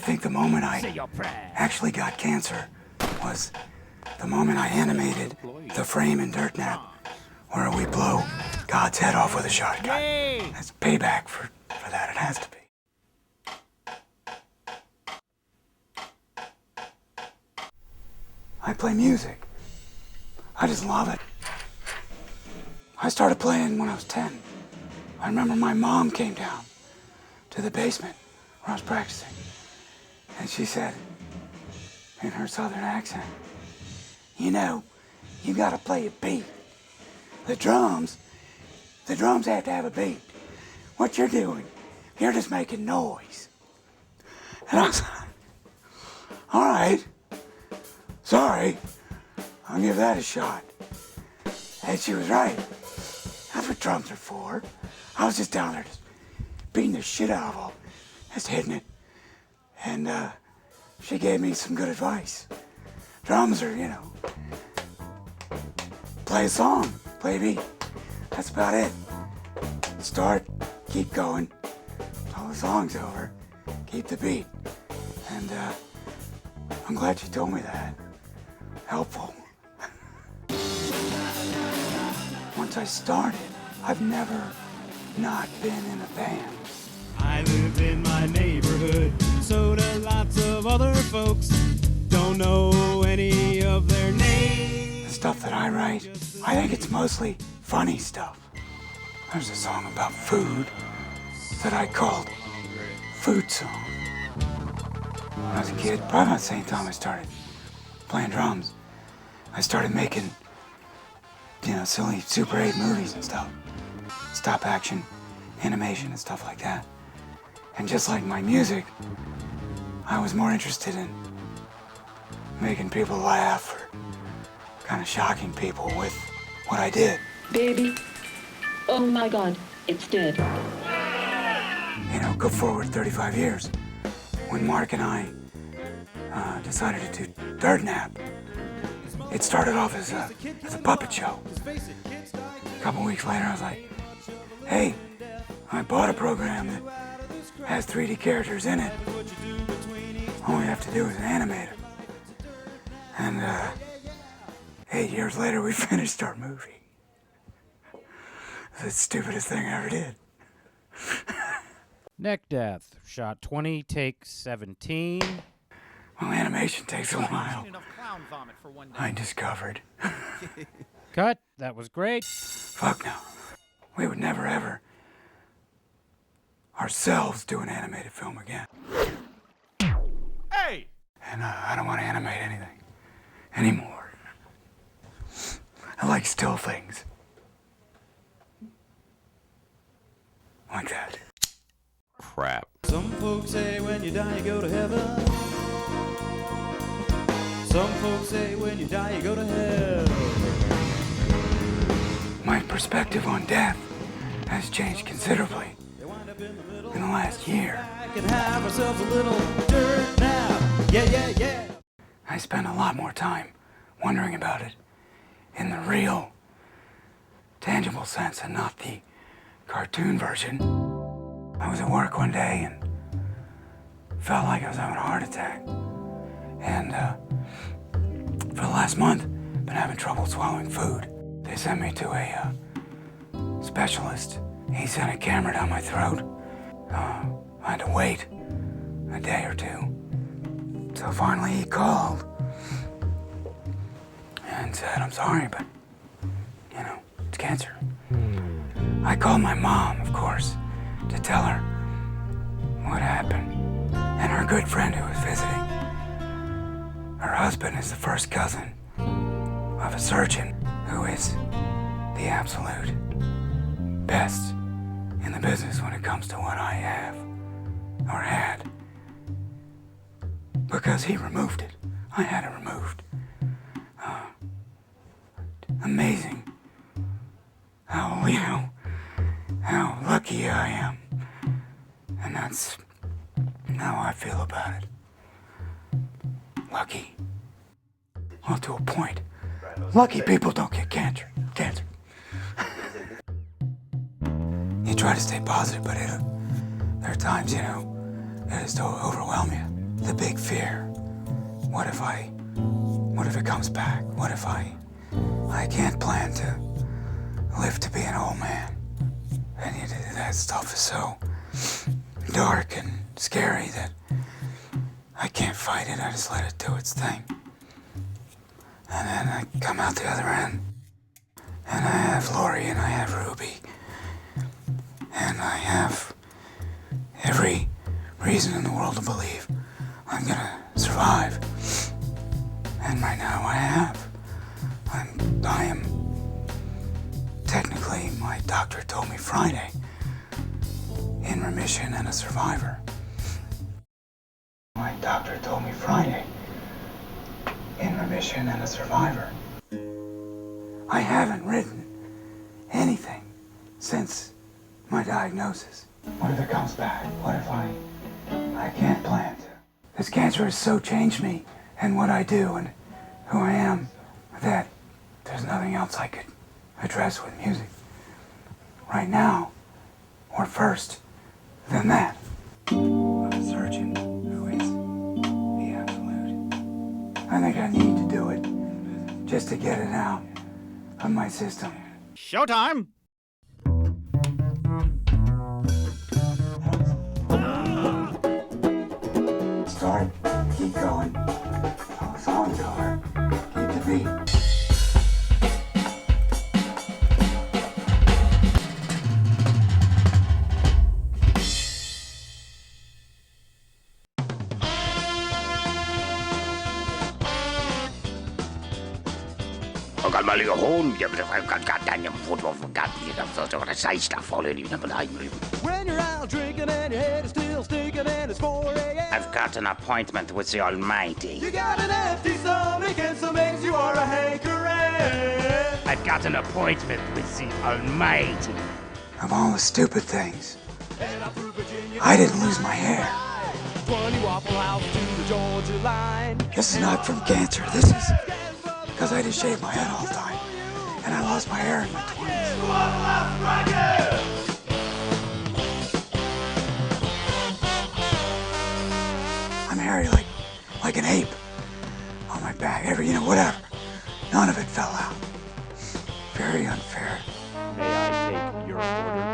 think the moment I actually got cancer was the moment I animated the frame in Dirt Nap where we blow God's head off with a shotgun. That's payback for that, it has to be. I play music. I just love it. I started playing when I was 10. I remember my mom came down to the basement where I was practicing, and she said, in her southern accent, you know, you gotta play a beat. The drums have to have a beat. What you're doing, you're just making noise. And I was like, all right, sorry, I'll give that a shot. And she was right. That's what drums are for. I was just down there just beating the shit out of all, just hitting it. And she gave me some good advice. Drums are, you know, play a song, play a beat. That's about it. Start, keep going, till the song's over, keep the beat. And I'm glad you told me that. Helpful. Once I started, I've never not been in a band. I live in my neighborhood, so do lots of other folks. Don't know any of their names. The stuff that I write, I think it's mostly funny stuff. There's a song about food that I called Food Song. When I was a kid, probably about the same time I started playing drums, I started making, you know, silly Super 8 movies and stuff. Stop action, animation and stuff like that. And just like my music, I was more interested in making people laugh or kind of shocking people with what I did. Baby, oh my God, it's dead. You know, go forward 35 years. When Mark and I decided to do Dirt Nap, it started off as a puppet show. A couple weeks later, I was like, hey, I bought a program that has 3D characters in it. All we have to do is animate them. And 8 years later, we finished our movie. It's the stupidest thing I ever did. Neck death. Shot 20, take 17. Well, animation takes a while. I discovered. Cut. That was great. Fuck no. We would never ever ourselves do an animated film again. Hey! And I don't want to animate anything anymore. I like still things. Like that. Crap. Some folks say when you die you go to heaven. Some folks say when you die you go to hell. My perspective on death has changed considerably in the last year. Can have ourselves a little dirt now. Yeah. I spend a lot more time wondering about it in the real, tangible sense and not the cartoon version. I was at work one day and felt like I was having a heart attack. And for the last month, been having trouble swallowing food. They sent me to a specialist. He sent a camera down my throat. I had to wait a day or two. So finally he called and said, I'm sorry, but, you know, it's cancer. I called my mom, of course, to tell her what happened. And her good friend who was visiting. Her husband is the first cousin of a surgeon who is the absolute best in the business when it comes to what I have or had. Because he removed it. I had it removed. Amazing how, you know, how lucky I am. And that's how I feel about it. Lucky. Well, to a point. Lucky people don't get cancer. You try to stay positive, but there are times, you know, it just overwhelm you. the big fear. What if it comes back? What if I can't plan to live to be an old man? And that stuff is so dark and scary that I can't fight it. I just let it do its thing. And then I come out the other end, and I have Lori, and I have Ruby, and I have every reason in the world to believe I'm gonna survive. And right now I have. I am technically, my doctor told me Friday, in remission and a survivor. My doctor told me Friday, in remission and a survivor. I haven't written anything since my diagnosis. What if it comes back? What if I can't plan to? This cancer has so changed me and what I do and who I am that there's nothing else I could address with music. Right now, or first, than that. I'm a surgeon who is the absolute. I think I need to do it just to get it out of my system. Showtime! Start, keep going. Oh, song killer. Keep the beat. When you're out drinking and your head is still stinking and it's 4 a.m. I've got an appointment with the Almighty. You got an empty stomach and some eggs you are a hankering. I've got an appointment with the Almighty. Of all the stupid things, I didn't lose my hair. 20 Waffle House to the Georgia line. This is not from cancer. This is because I just shaved my head all the time. And I lost my hair in my 20s. I'm hairy like an ape on my back. Whatever. None of it fell out. Very unfair. May I take your order?